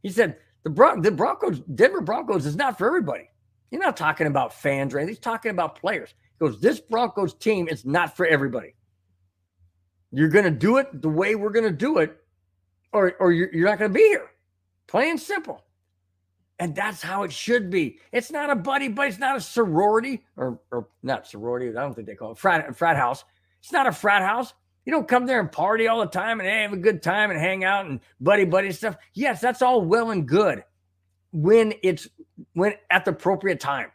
He said the Broncos, Denver Broncos, is not for everybody. He's not talking about fans or anything. He's talking about players. He goes, this Broncos team is not for everybody. You're going to do it the way we're going to do it, or you're not going to be here. Plain and simple. And that's how it should be. It's not a buddy, but it's not a sorority or not sorority. I don't think they call it frat house. It's not a frat house. You don't come there and party all the time and have a good time and hang out and buddy stuff. Yes, that's all well and good when at the appropriate time.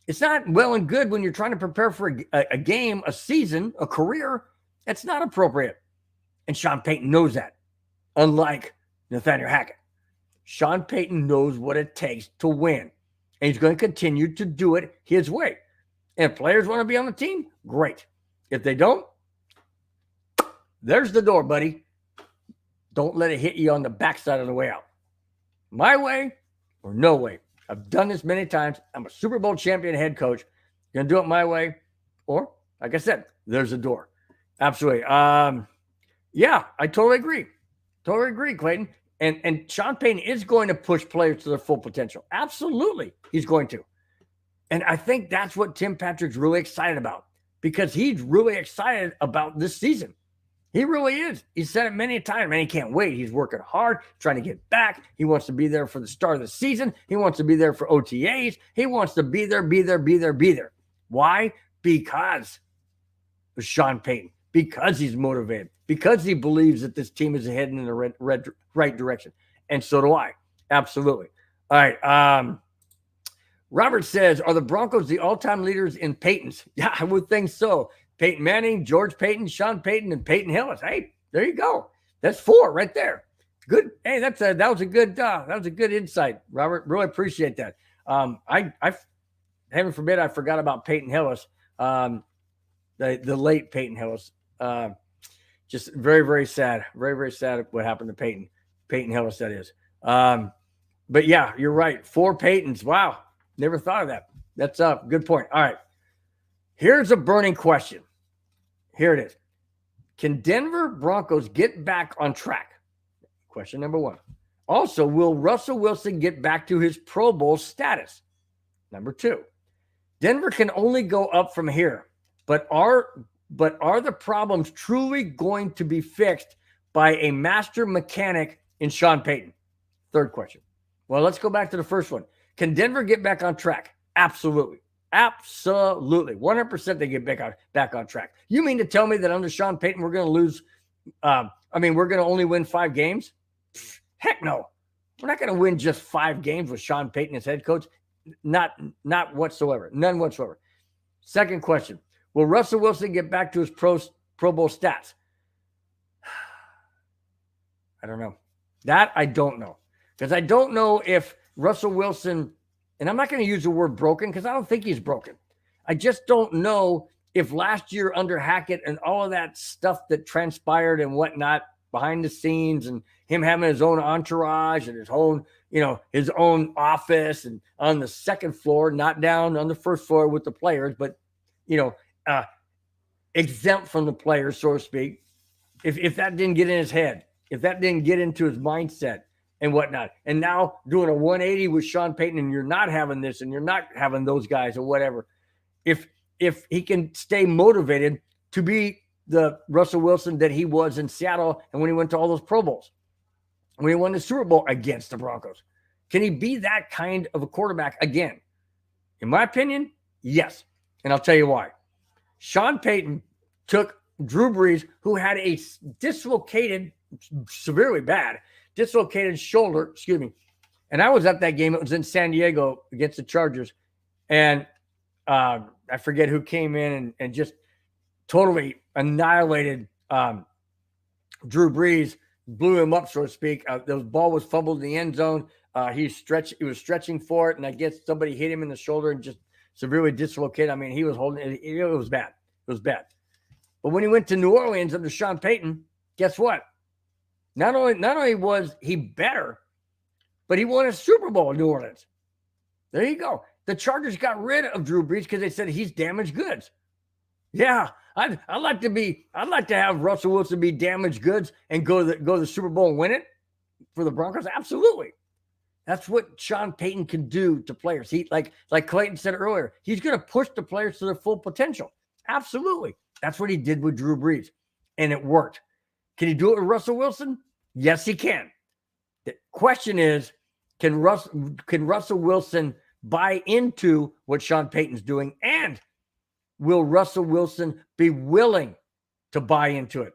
It's not well and good when you're trying to prepare for a game, a season, a career. It's not appropriate. And Sean Payton knows that, unlike Nathaniel Hackett. Sean Payton knows what it takes to win, and he's going to continue to do it his way. And if players want to be on the team, great. If they don't, there's the door, buddy. Don't let it hit you on the backside of the way out. My way or no way. I've done this many times. I'm a Super Bowl champion head coach. You're going to do it my way, or, like I said, there's the door. Absolutely. Yeah, I totally agree. Totally agree, Clayton. And Sean Payton is going to push players to their full potential. Absolutely, he's going to. And I think that's what Tim Patrick's really excited about, because he's really excited about this season. He really is. He said it many times, man, he can't wait. He's working hard, trying to get back. He wants to be there for the start of the season. He wants to be there for OTAs. He wants to be there. Why? Because of Sean Payton. Because he's motivated, because he believes that this team is heading in the right direction. And so do I. Absolutely. All right. Robert says, are the Broncos the all-time leaders in Paytons? Yeah, I would think so. Peyton Manning, George Payton, Sean Payton, and Peyton Hillis. Hey, there you go. That's 4 right there. Good. Hey, that was a good insight, Robert. Really appreciate that. I heaven forbid I forgot about Peyton Hillis, the late Peyton Hillis. Just very, very sad. Very, very sad what happened to Peyton Hillis, that is. But yeah, you're right. 4 Peytons. Wow. Never thought of that. That's a good point. All right. Here's a burning question. Here it is. Can Denver Broncos get back on track? Question number 1. Also, will Russell Wilson get back to his Pro Bowl status? Number 2. Denver can only go up from here, but are the problems truly going to be fixed by a master mechanic in Sean Payton? Third question. Well, let's go back to the first one. Can Denver get back on track? Absolutely. Absolutely. 100% they get back on track. You mean to tell me that under Sean Payton we're going to lose? We're going to only win 5 games? Heck no. We're not going to win just 5 games with Sean Payton as head coach. Not whatsoever. None whatsoever. Second question. Will Russell Wilson get back to his Pro Bowl stats? I don't know. That I don't know. Because I don't know if Russell Wilson, and I'm not going to use the word broken because I don't think he's broken. I just don't know if last year under Hackett and all of that stuff that transpired and whatnot behind the scenes, and him having his own entourage and his own office and on the second floor, not down on the first floor with the players, but, exempt from the players, so to speak. If that didn't get in his head, if that didn't get into his mindset and whatnot, and now doing a 180 with Sean Payton, and you're not having this and you're not having those guys or whatever, if he can stay motivated to be the Russell Wilson that he was in Seattle and when he went to all those Pro Bowls, when he won the Super Bowl against the Broncos, can he be that kind of a quarterback again? In my opinion, yes. And I'll tell you why. Sean Payton took Drew Brees, who had a severely dislocated shoulder, and I was at that game. It was in San Diego against the Chargers. And I forget who came in and just totally annihilated Drew Brees, blew him up, so to speak. The ball was fumbled in the end zone. He was stretching for it, and I guess somebody hit him in the shoulder and just severely dislocated. I mean, he was holding it. It was bad. It was bad. But when he went to New Orleans under Sean Payton, guess what? Not only was he better, but he won a Super Bowl in New Orleans. There you go. The Chargers got rid of Drew Brees because they said he's damaged goods. Yeah, I'd like to have Russell Wilson be damaged goods and go to the Super Bowl and win it for the Broncos. Absolutely. That's what Sean Payton can do to players. He like Clayton said earlier, he's going to push the players to their full potential. Absolutely. That's what he did with Drew Brees, and it worked. Can he do it with Russell Wilson? Yes, he can. The question is, can Russell Wilson buy into what Sean Payton's doing, and will Russell Wilson be willing to buy into it,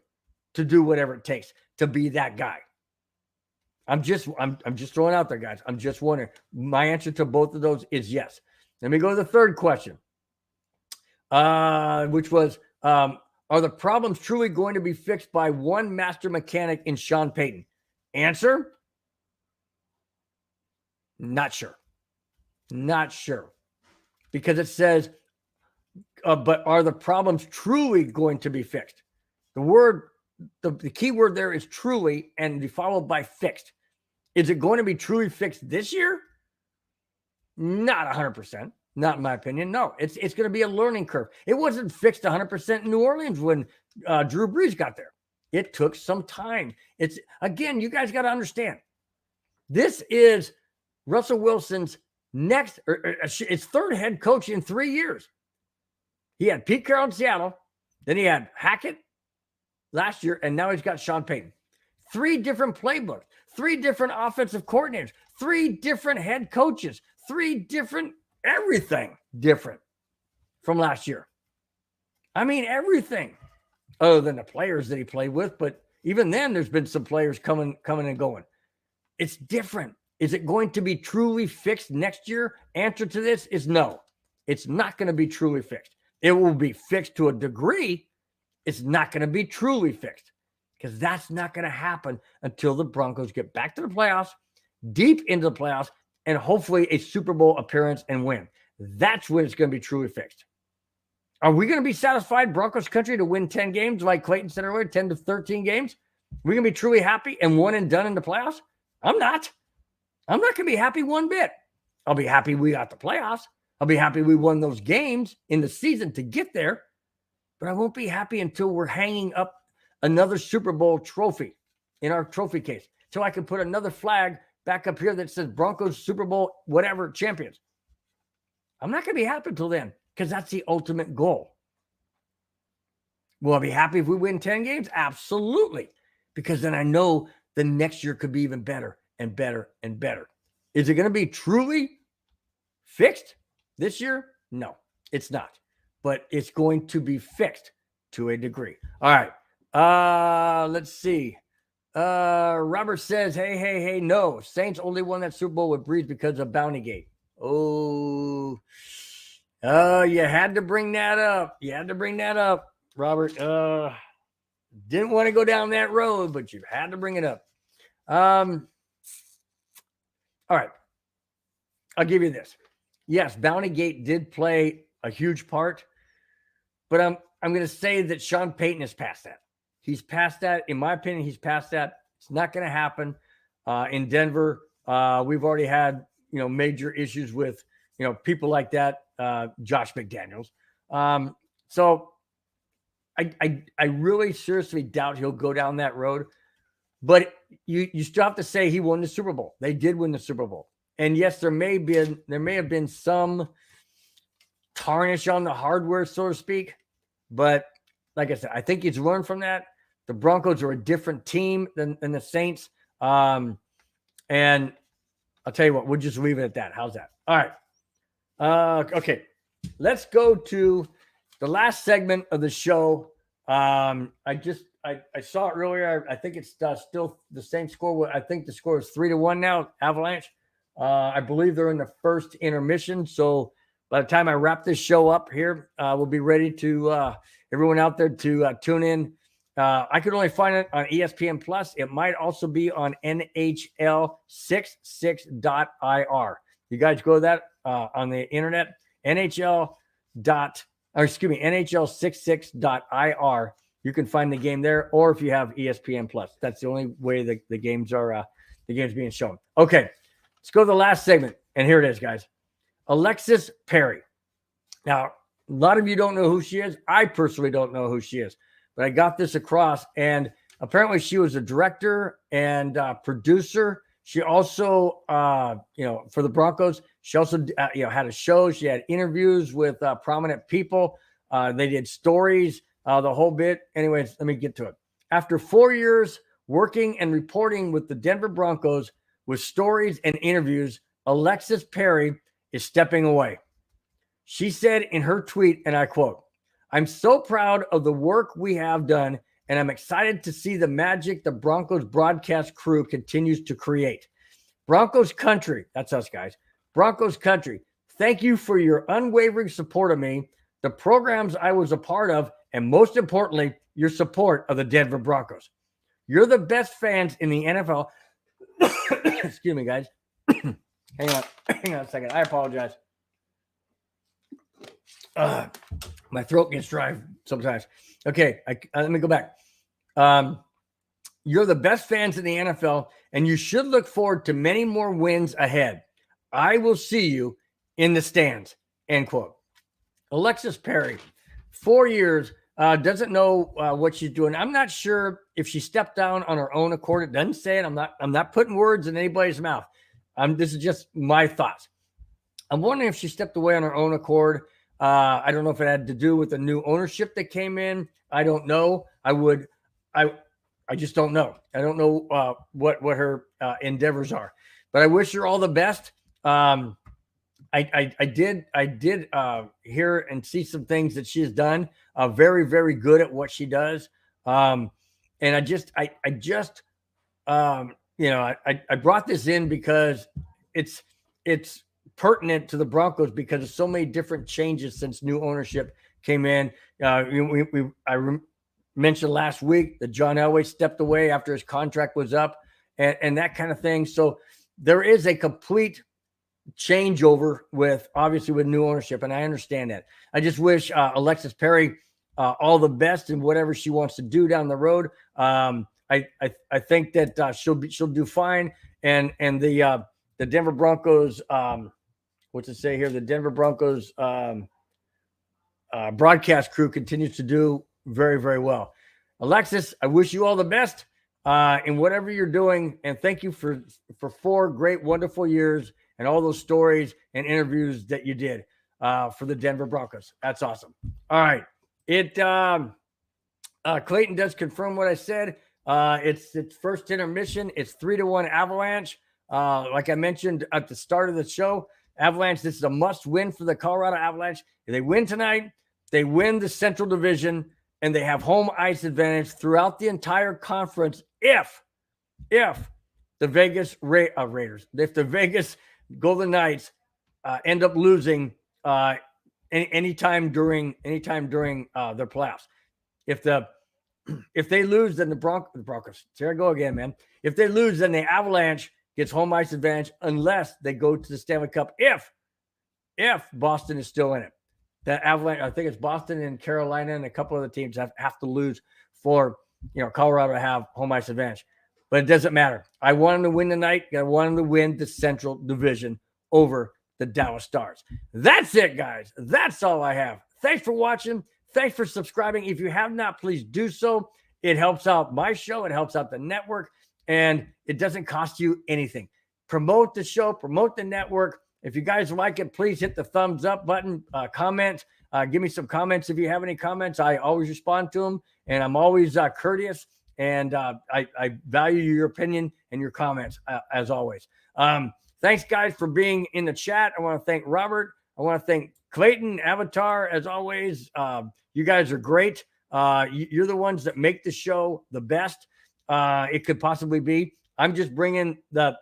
to do whatever it takes to be that guy? I'm just throwing out there, guys. I'm just wondering. My answer to both of those is yes. Let me go to the third question, which was, are the problems truly going to be fixed by one master mechanic in Sean Payton? Answer, not sure. Not sure. Because it says, but are the problems truly going to be fixed? The key word there is truly, and followed by fixed. Is it going to be truly fixed this year? Not 100%. Not in my opinion. No, it's going to be a learning curve. It wasn't fixed 100% in New Orleans when Drew Brees got there. It took some time. It's, again, you guys got to understand, this is Russell Wilson's next, his third head coach in 3 years. He had Pete Carroll in Seattle, then he had Hackett last year, and now he's got Sean Payton. 3 different playbooks, 3 different offensive coordinators, 3 different head coaches, 3 different everything different from last year. I mean, everything other than the players that he played with. But even then, there's been some players coming and going. It's different. Is it going to be truly fixed next year? Answer to this is no. It's not going to be truly fixed. It will be fixed to a degree. It's not going to be truly fixed, because that's not going to happen until the Broncos get back to the playoffs, deep into the playoffs, and hopefully a Super Bowl appearance and win. That's when it's going to be truly fixed. Are we going to be satisfied, Broncos country, to win 10 games like Clayton said earlier, 10 to 13 games? We're going to be truly happy and one and done in the playoffs? I'm not. I'm not going to be happy one bit. I'll be happy we got the playoffs. I'll be happy we won those games in the season to get there. But I won't be happy until we're hanging up another Super Bowl trophy in our trophy case, till I can put another flag back up here that says Broncos Super Bowl whatever champions. I'm not going to be happy until then, because that's the ultimate goal. Will I be happy if we win 10 games? Absolutely, because then I know the next year could be even better and better and better. Is it going to be truly fixed this year? No, it's not. But it's going to be fixed to a degree. All right. Let's see. Robert says, hey, no. Saints only won that Super Bowl with Brees because of Bountygate. Oh, you had to bring that up. You had to bring that up, Robert. Didn't want to go down that road, but you had to bring it up. All right. I'll give you this. Yes, Bountygate did play a huge part, but I'm going to say that Sean Payton is past that. He's past that. In my opinion, he's past that. It's not going to happen in Denver. We've already had, major issues with, people like that, Josh McDaniels. So I really seriously doubt he'll go down that road. But you still have to say he won the Super Bowl. They did win the Super Bowl. And yes, there may have been some tarnish on the hardware, so to speak. But like I said, I think he's learned from that. The Broncos are a different team than the Saints. And I'll tell you what, we'll just leave it at that. How's that? All right. Okay. Let's go to the last segment of the show. I saw it earlier. I think it's still the same score. I think the score is 3-1 now, Avalanche. I believe they're in the first intermission. So by the time I wrap this show up here, we'll be ready to everyone out there to tune in. I could only find it on ESPN Plus. It might also be on NHL66.ir. You guys go to that on the internet, NHL66.ir. you can find the game there, or if you have ESPN Plus. That's the only way the games are being shown. Okay, let's go to the last segment, and here it is, guys. Alexis Perry. Now, a lot of you don't know who she is. I personally don't know who she is, but I got this across, and apparently she was a director and producer. She also, for the Broncos, she also, had a show. She had interviews with prominent people. They did stories, the whole bit. Anyways, let me get to it. After 4 years working and reporting with the Denver Broncos with stories and interviews, Alexis Perry is stepping away. She said in her tweet, and I quote, "I'm so proud of the work we have done, and I'm excited to see the magic the Broncos broadcast crew continues to create. Broncos country," that's us guys, "Broncos country, thank you for your unwavering support of me, the programs I was a part of, and most importantly, your support of the Denver Broncos. You're the best fans in the NFL." Excuse me, guys. Hang on a second. I apologize. My throat gets dry sometimes. Okay, let me go back. You're the best fans in the NFL, and you should look forward to many more wins ahead. I will see you in the stands, end quote. Alexis Perry, 4 years, doesn't know what she's doing. I'm not sure if she stepped down on her own accord. It doesn't say it. I'm not putting words in anybody's mouth. This is just my thoughts. I'm wondering if she stepped away on her own accord. I don't know if it had to do with the new ownership that came in. I don't know. I just don't know. I don't know what her endeavors are, but I wish her all the best. I did hear and see some things that she has done. Very, very good at what she does. And I brought this in because it's pertinent to the Broncos because of so many different changes since new ownership came in. I mentioned last week that John Elway stepped away after his contract was up and that kind of thing. So there is a complete changeover with new ownership. And I understand that. I just wish Alexis Perry all the best in whatever she wants to do down the road. I think that she'll do fine. And the Denver Broncos, what's it say here? The Denver Broncos broadcast crew continues to do very, very well. Alexis, I wish you all the best in whatever you're doing. And thank you for 4 great, wonderful years and all those stories and interviews that you did for the Denver Broncos. That's awesome. All right. Clayton does confirm what I said. It's first intermission. It's 3-1 Avalanche. Like I mentioned at the start of the show, Avalanche, this is a must win for the Colorado Avalanche. If they win tonight, they win the Central Division, and they have home ice advantage throughout the entire conference if the Vegas Raiders, if the Vegas Golden Knights end up losing anytime during their playoffs. If they lose, then the Broncos. Here I go again, man. If they lose, then the Avalanche gets home ice advantage unless they go to the Stanley Cup. If Boston is still in it, that Avalanche, I think it's Boston and Carolina and a couple other teams have to lose for Colorado to have home ice advantage. But it doesn't matter. I want them to win tonight. I want them to win the Central Division over the Dallas Stars. That's it, guys. That's all I have. Thanks for watching. Thanks for subscribing. If you have not, please do so. It helps out my show. It helps out the network. And it doesn't cost you anything. Promote the show. Promote the network. If you guys like it, please hit the thumbs up button. Comment. Give me some comments if you have any comments. I always respond to them. And I'm always courteous. And I value your opinion and your comments, as always. Thanks, guys, for being in the chat. I want to thank Robert. I want to thank Clayton, Avatar, as always. You guys are great. You're the ones that make the show the best it could possibly be. I'm just bringing the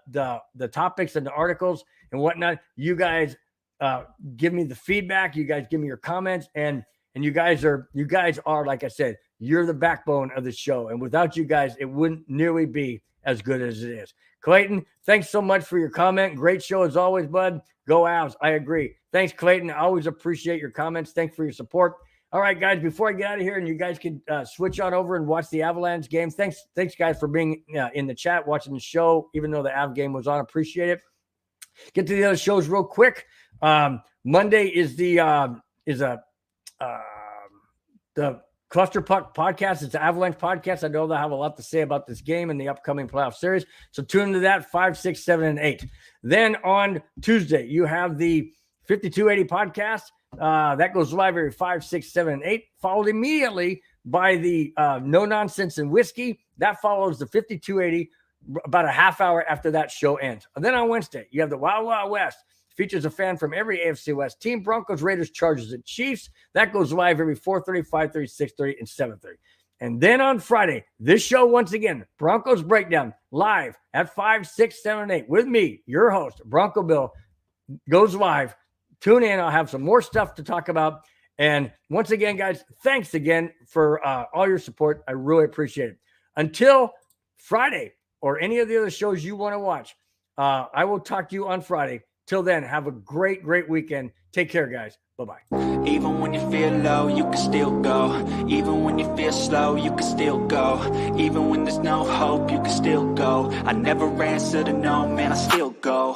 topics and the articles and whatnot. You guys give me the feedback. You guys give me your comments, and you guys are, like I said, you're the backbone of the show. And without you guys, it wouldn't nearly be as good as it is. Clayton, thanks so much for your comment. Great show as always, bud. Go Avs. I agree. Thanks, Clayton. I always appreciate your comments. Thanks for your support. All right, guys, before I get out of here and you guys can switch on over and watch the Avalanche game. Thanks, guys, for being in the chat, watching the show, even though the Av game was on. Appreciate it. Get to the other shows real quick. Monday is the Cluster Puck podcast. It's an Avalanche podcast. I know they'll have a lot to say about this game and the upcoming playoff series. So tune into that 5, 6, 7, and 8. Then on Tuesday, you have the 5280 podcast. That goes live every 5, 6, 7, and 8, followed immediately by the No Nonsense and Whiskey. That follows the 5280 about a half hour after that show ends. And then on Wednesday, you have the Wild Wild West. Features a fan from every AFC West team: Broncos, Raiders, Chargers, and Chiefs. That goes live every 4:30, 5:30, 6:30, and 7:30. And then on Friday, this show once again, Broncos Breakdown, live at 5, 6, 7, 8 with me, your host, Bronco Bill, goes live. Tune in. I'll have some more stuff to talk about. And once again, guys, thanks again for all your support. I really appreciate it. Until Friday or any of the other shows you want to watch, I will talk to you on Friday. Till then, have a great, great weekend. Take care, guys. Bye-bye. Even when you feel low, you can still go. Even when you feel slow, you can still go. Even when there's no hope, you can still go. I never answer to no, man, I still go.